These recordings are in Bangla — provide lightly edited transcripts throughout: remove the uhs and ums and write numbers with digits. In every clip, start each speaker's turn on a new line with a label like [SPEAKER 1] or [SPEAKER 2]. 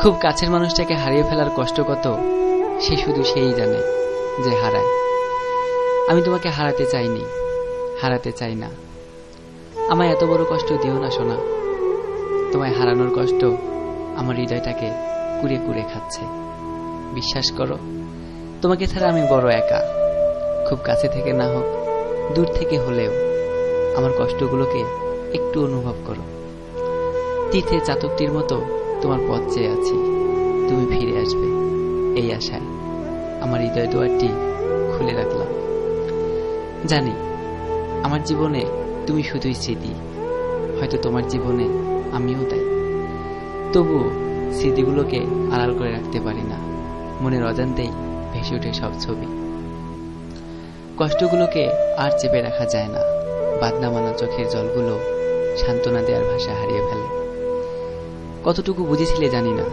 [SPEAKER 1] খুব কাছের মানুষটাকে হারিয়ে ফেলার কষ্ট কত সে শুধু সেই জানে যে হারায়। আমি তোমাকে হারাতে চাইনি, হারাতে চাই না। আমায় এত বড় কষ্ট দিও না সোনা। তোমায় হারানোর কষ্ট আমার হৃদয়টাকে কুড়ে কুড়ে খাচ্ছে। বিশ্বাস করো, তোমাকে ছাড়া আমি বড় একা। খুব কাছে থেকে না হোক, দূর থেকে হলেও আমার কষ্টগুলোকে একটু অনুভব করো। তীর্থের চাতকটির মতো তোমার পথ চেয়ে আছি, তুমি ফিরে আসবে এই আশায় আমার হৃদয় দুয়ারটি খুলে রাখলাম। জানি আমার জীবনে তুমি শুধুই স্মৃতি, হয়তো তোমার জীবনে আমিও তাই। তবুও স্মৃতিগুলোকে আড়াল করে রাখতে পারি না, মনের অজান্তেই ভেসে ওঠে সব ছবি। কষ্টগুলোকে আর চেপে রাখা যায় না, বাদনা মানা চোখের জলগুলো সান্ত্বনা দেওয়ার ভাষা হারিয়ে ফেলে। কতটুকু বুঝেছিলে জানি না,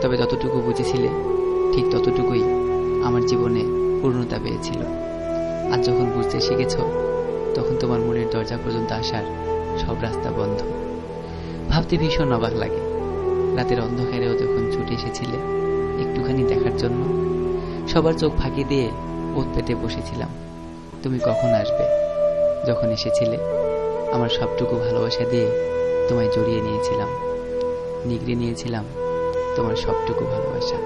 [SPEAKER 1] তবে যতটুকু বুঝেছিলে ঠিক ততটুকুই আমার জীবনে পূর্ণতা পেয়েছিল। আজ যখন বুঝতে শিখেছ, তখন তোমার মনের দরজা পর্যন্ত আসার সব রাস্তা বন্ধ। ভাবতে ভীষণ অবাক লাগে, রাতের অন্ধকারেও যখন ছুটে এসেছিলে একটুখানি দেখার জন্য, সবার চোখ ফাঁকি দিয়ে ওত পেতে বসেছিলাম তুমি কখন আসবে। যখন এসেছিলে আমার সবটুকু ভালোবাসা দিয়ে তোমায় জড়িয়ে নিয়েছিলাম, নিগড়ে নিয়েছিলাম তোমার সবটুকু ভালোবাসা।